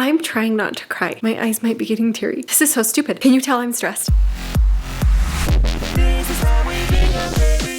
I'm trying not to cry. My eyes might be getting teary. This is so stupid. Can you tell I'm stressed?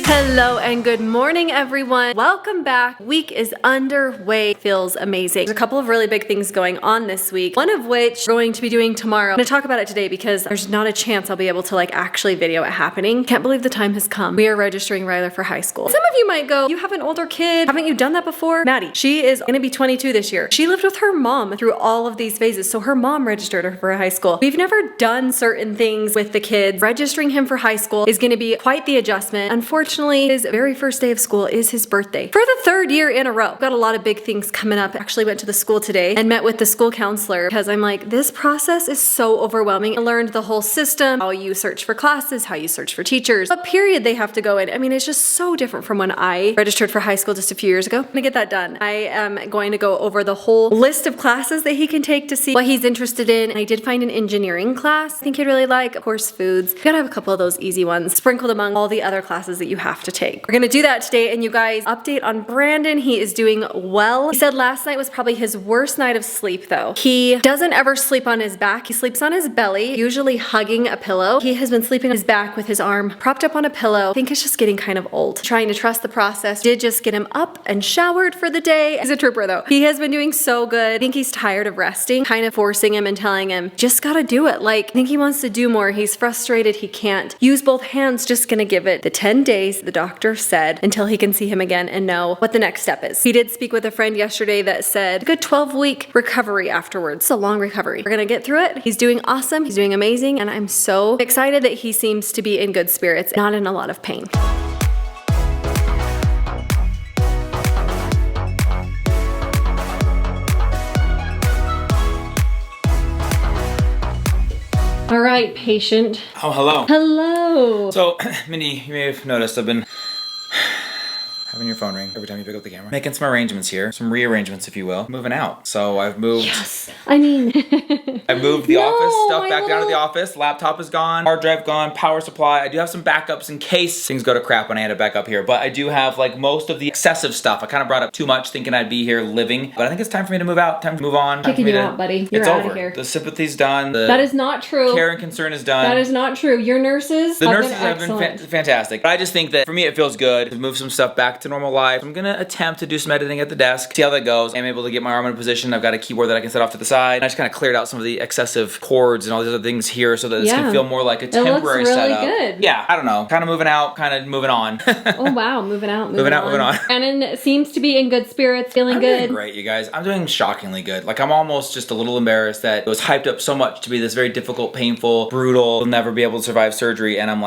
Hello and good morning, everyone. Welcome back. Week is underway. Feels amazing. There's a couple of really big things going on this week, one of which we're going to be doing tomorrow. I'm going to talk about it today because there's not a chance I'll be able to actually video it happening. Can't believe the time has come. We are registering Ryler for high school. Some of you might go, you have an older kid. Haven't you done that before? Maddie, she is going to be 22 this year. She lived with her mom through all of these phases. So her mom registered her for high school. We've never done certain things with the kids. Registering him for high school is going to be quite the adjustment. Unfortunately, his very first day of school is his birthday. For the third year in a row. Got a lot of big things coming up. Actually went to the school today and met with the school counselor because I'm like, this process is so overwhelming. I learned the whole system, how you search for classes, how you search for teachers, what period they have to go in. I mean, it's just so different from when I registered for high school just a few years ago. I'm gonna get that done. I am going to go over the whole list of classes that he can take to see what he's interested in. And I did find an engineering class I think he'd really like. Of course, foods. You gotta have a couple of those easy ones sprinkled among all the other classes that you have to take. We're gonna do that today, and you guys, update on Brandon. He is doing well. He said last night was probably his worst night of sleep though. He doesn't ever sleep on his back. He sleeps on his belly, usually hugging a pillow. He has been sleeping on his back with his arm propped up on a pillow. I think it's just getting kind of old. Trying to trust the process. Did just get him up and showered for the day. He's a trooper though. He has been doing so good. I think he's tired of resting, kind of forcing him and telling him, just gotta do it. I think he wants to do more. He's frustrated. He can't use both hands. Just gonna give it the 10 days the doctor said until he can see him again and know what the next step is. He did speak with a friend yesterday that said a good 12-week recovery afterwards. It's a long recovery. We're gonna get through it. He's doing awesome. He's doing amazing. And I'm so excited that he seems to be in good spirits, not in a lot of pain. All right, patient. Oh, hello. Hello. So, Mindy, you may have noticed I've been having your phone ring every time you pick up the camera. Making some arrangements here, some rearrangements, if you will. Moving out. So I've moved. Yes. I mean. I moved the office stuff back down to little the office. Laptop is gone. Hard drive gone. Power supply. I do have some backups in case things go to crap when I end up back up here. But I do have most of the excessive stuff. I kind of brought up too much thinking I'd be here living. But I think it's time for me to move out. Time to move on. Kicking you out, buddy. You're it's out over. of here. The sympathy's done. That is not true. Care and concern is done. That is not true. Your nurses have been fantastic. But I just think that for me it feels good to move some stuff back to normal life. I'm gonna attempt to do some editing at the desk, see how that goes. I'm able to get my arm in a position. I've got a keyboard that I can set off to the side. I just kind of cleared out some of the excessive cords and all these other things here so that this can feel more like a temporary setup. It looks really good. Yeah, I don't know. Kind of moving out, kind of moving on. Oh wow, moving out. Moving on. Brandon seems to be in good spirits, feeling good. I'm doing great, you guys. I'm doing shockingly good. I'm almost just a little embarrassed that it was hyped up so much to be this very difficult, painful, brutal, will never be able to survive surgery. And I'm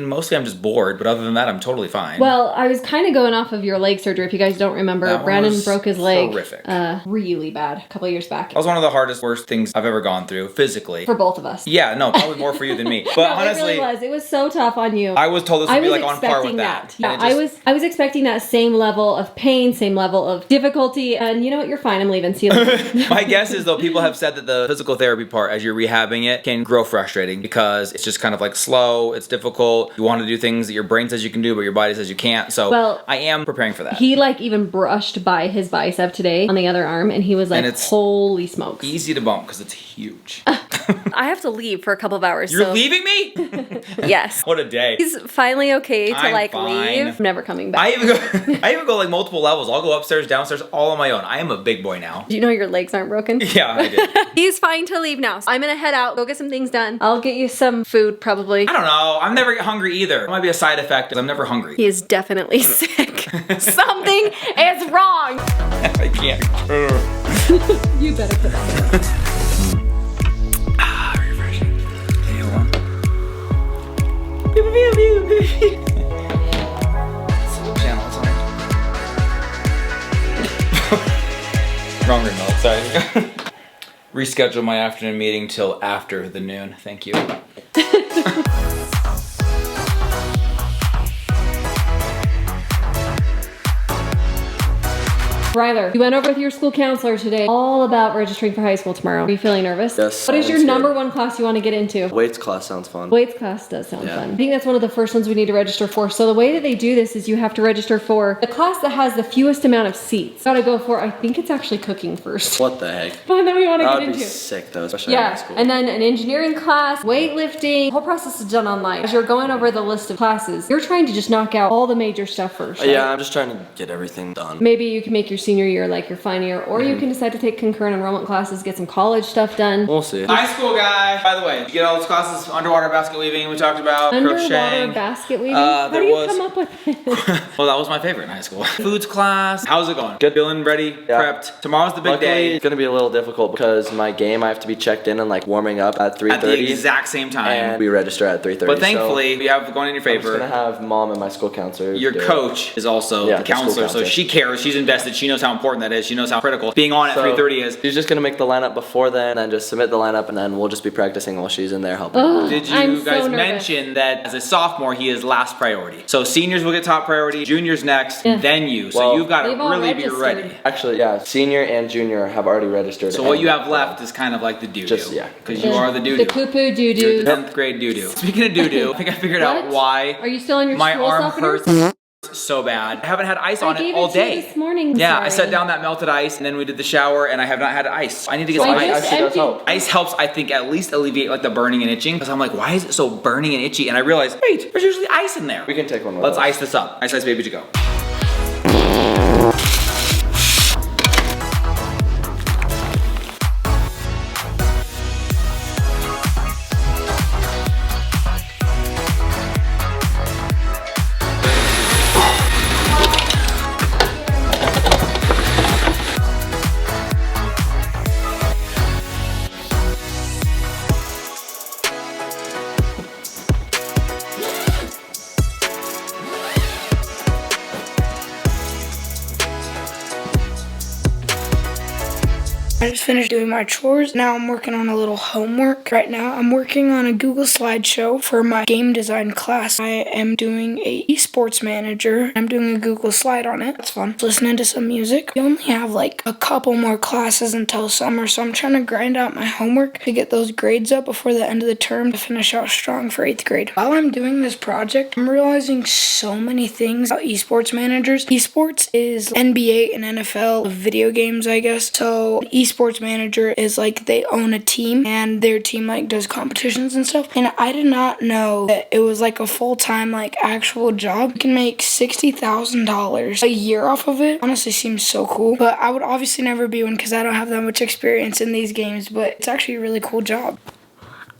mostly I'm just bored, but other than that, I'm totally fine. Well, I was kind of going off of your leg surgery. If you guys don't remember, Brandon broke his leg. Horrific. Really bad a couple of years back. That was one of the worst things I've ever gone through physically. For both of us. Yeah, no, probably more for you than me. But no, honestly, it really was. It was so tough on you. I was told this would be on par with that. Yeah, I was expecting that same level of pain, same level of difficulty, and you know what? You're fine. I'm leaving. See you later. My guess is though, people have said that the physical therapy part, as you're rehabbing it, can grow frustrating because it's just kind of slow. It's difficult. You want to do things that your brain says you can do, but your body says you can't. So I am preparing for that. He even brushed by his bicep today on the other arm, and he was like, "Holy smokes!" Easy to bump because it's huge. I have to leave for a couple of hours. You're leaving me? Yes. What a day. He's finally okay to leave. I'm never coming back. I even go multiple levels. I'll go upstairs, downstairs, all on my own. I am a big boy now. Do you know your legs aren't broken? Yeah, I did. He's fine to leave now. So I'm gonna head out, go get some things done. I'll get you some food probably. I don't know. I'm never hungry either. It might be a side effect. I'm never hungry. He is definitely sick. Something is wrong. I can't. You better put that refreshing. Okay, hold on. Channel, it's on. Wrong remote, sorry. Reschedule my afternoon meeting till after the noon. Thank you. Ryler, you went over with your school counselor today all about registering for high school tomorrow. Are you feeling nervous? Yes. What is your number one class you want to get into? Weights class sounds fun. Weights class does sound fun. I think that's one of the first ones we need to register for. So the way that they do this is you have to register for the class that has the fewest amount of seats. Gotta go for, I think it's actually cooking first. What the heck? Fun that we want to That get would into. be sick though, especially in high school. And then an engineering class, weightlifting. The whole process is done online. As you're going over the list of classes, you're trying to just knock out all the major stuff first. Right? Yeah, I'm just trying to get everything done. Maybe you can make your senior year like your final year, or you can decide to take concurrent enrollment classes, get some college stuff done. We'll see. High school guy. By the way, you get all those classes, underwater basket weaving we talked about, Underwater crocheting. basket weaving? How do you come up with it? Well, that was my favorite in high school. Foods class. How's it going? Good. Feeling ready? Yeah. Prepped. Tomorrow's the big Luckily, day. it's gonna be a little difficult because my game I have to be checked in and like warming up at 3:30. At the exact same time. And we register at 3:30. But thankfully, we have going in your I'm just favor. gonna have mom and my school counselor. Your do it. coach is also Yeah, the the school counselor, so counselor. she cares. She's invested. She knows how important that is. She knows how critical being on at So, 3:30 is. She's just gonna make the lineup before then, and then just submit the lineup, and then we'll just be practicing while she's in there helping. Oh, Did you I'm so guys nervous. mention that as a sophomore, he is last priority? So seniors will get top priority, juniors next, then you. So Well, you've got to they've all really be registered. ready. Actually, yeah, senior and junior have already registered. So what and- you have left is kind of like the doo-doo. Just, yeah. Because you are the The doo-doo. poo-poo You're doo-doo. the 10th grade doo-doo. Speaking of doo-doo, I think I figured out What? why Are you still on your my school arm softener? hurts so bad. I haven't had ice on I it gave all it to you day. this morning. Yeah, I sorry. set down that melted ice and then we did the shower and I have not had ice. I need to get So some I ice. just actually does emptied- help. Ice helps, I think, at least alleviate like the burning and itching. Because I'm like, why is it so burning and itchy? And I realized, wait, there's usually ice in there. We can take one with Let's us. ice this up. Ice baby to go. I just finished doing my chores. Now I'm working on a little homework. Right now I'm working on a Google slideshow for my game design class. I am doing a esports manager. I'm doing a Google slide on it. That's fun. Listening to some music. We only have like a couple more classes until summer, so I'm trying to grind out my homework to get those grades up before the end of the term to finish out strong for 8th grade. While I'm doing this project, I'm realizing so many things about esports managers. Esports is NBA and NFL video games, I guess. So esports manager is like they own a team and their team like does competitions and stuff. And I did not know that it was like a full-time like actual job. You can make $60,000 a year off of it. Honestly seems so cool. But I would obviously never be one because I don't have that much experience in these games, but it's actually a really cool job.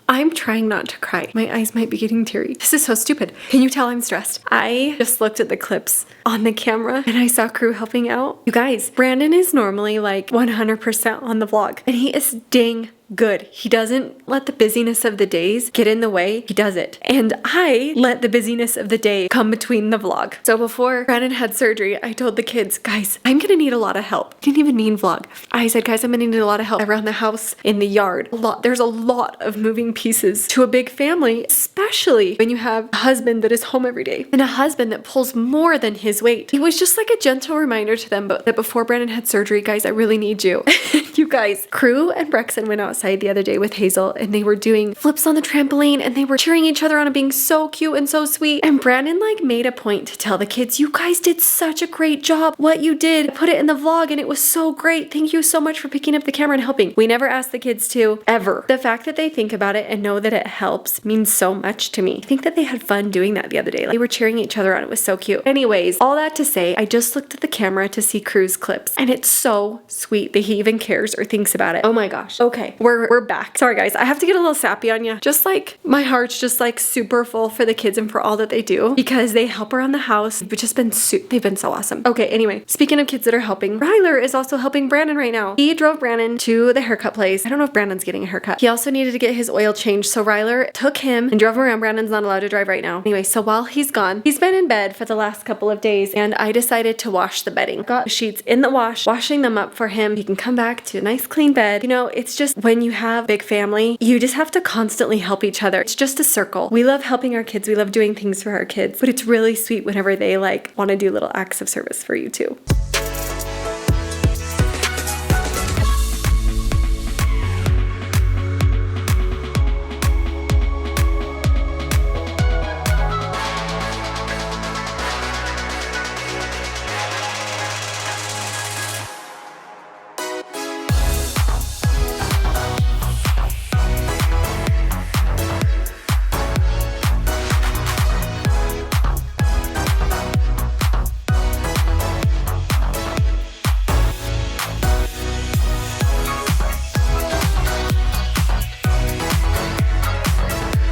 I'm trying not to cry. My eyes might be getting teary. This is so stupid. Can you tell I'm stressed? I just looked at the clips on the camera and I saw Krew helping out. You guys, Brandon is normally like 100% on the vlog and he is dang good. He doesn't let the busyness of the days get in the way. He does it. And I let the busyness of the day come between the vlog. So before Brandon had surgery, I told the kids, guys, I'm gonna need a lot of help. Didn't even mean vlog. I said, guys, I'm gonna need a lot of help around the house, in the yard. There's a lot of moving pieces to a big family, especially when you have a husband that is home every day and a husband that pulls more than his weight. It was just like a gentle reminder to them that before Brandon had surgery, guys, I really need you. You guys, Krew and Brexon went outside the other day with Hazel and they were doing flips on the trampoline and they were cheering each other on and being so cute and so sweet. And Brandon like made a point to tell the kids, you guys did such a great job. What you did, I put it in the vlog and it was so great. Thank you so much for picking up the camera and helping. We never asked the kids to, ever. The fact that they think about it and know that it helps means so much to me. I think that they had fun doing that the other day. Like, they were cheering each other on. It was so cute. Anyways, all that to say, I just looked at the camera to see Krew's clips and it's so sweet that he even cares or thinks about it. Oh my gosh. Okay, we're back. Sorry guys, I have to get a little sappy on you. Just like my heart's just like super full for the kids and for all that they do because they help around the house. They've just been they've been so awesome. Okay, anyway, speaking of kids that are helping, Ryler is also helping Brandon right now. He drove Brandon to the haircut place. I don't know if Brandon's getting a haircut. He also needed to get his oil changed, so Ryler took him and drove him around. Brandon's not allowed to drive right now. Anyway, so while he's gone, he's been in bed for the last couple of days and I decided to wash the bedding. Got the sheets in the wash, washing them up for him. He can come back to a nice clean bed. You know, it's just when you have a big family, you just have to constantly help each other. It's just a circle. We love helping our kids. We love doing things for our kids, but it's really sweet whenever they like want to do little acts of service for you too.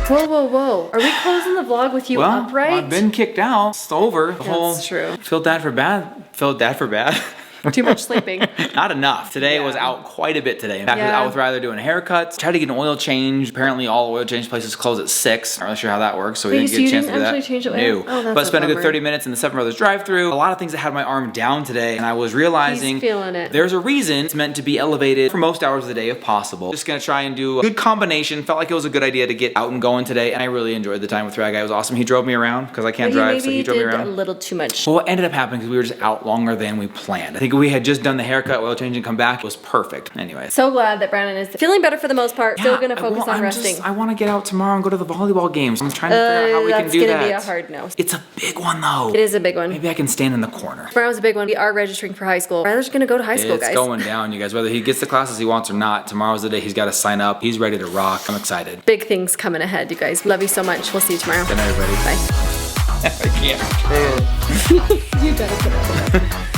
Whoa, whoa, whoa. Are we closing the vlog with you Well, upright? I've been kicked out. It's over. The whole true. Feel dad for bad. Feel dad for bad. Too much sleeping. Not enough. Today was out quite a bit today. In fact, I was out with Ryder doing haircuts. Tried to get an oil change. Apparently all oil change places close at 6. Not really sure how that works, so we didn't get a chance to do that. Change it No. Oh, that's but spent a good bummer. 30 minutes in the Seven Brothers drive-thru. A lot of things that had my arm down today, and I was realizing He's feeling it. there's a reason it's meant to be elevated for most hours of the day if possible. Just gonna try and do a good combination. Felt like it was a good idea to get out and going today, and I really enjoyed the time with Rag Guy. It was awesome. He drove me around because I can't drive, so he drove me did around. a little too much. Well, what ended up happening is we were just out longer than we planned. I think we had just done the haircut, oil change, and come back. It was perfect. Anyway. So glad that Brandon is feeling better for the most part. Still gonna focus on I'm resting. I want to get out tomorrow and go to the volleyball games. I'm trying to figure out how we can do that. That's gonna be a hard no. It's a big one though. It is a big one. Maybe I can stand in the corner. Brown's a big one. We are registering for high school. Ryder's gonna go to high school, It's guys. going down, you guys. Whether he gets the classes he wants or not, tomorrow's the day he's got to sign up. He's ready to rock. I'm excited. Big things coming ahead, you guys. Love you so much. We'll see you tomorrow. Good night, everybody. Bye. I can't. You better put it up.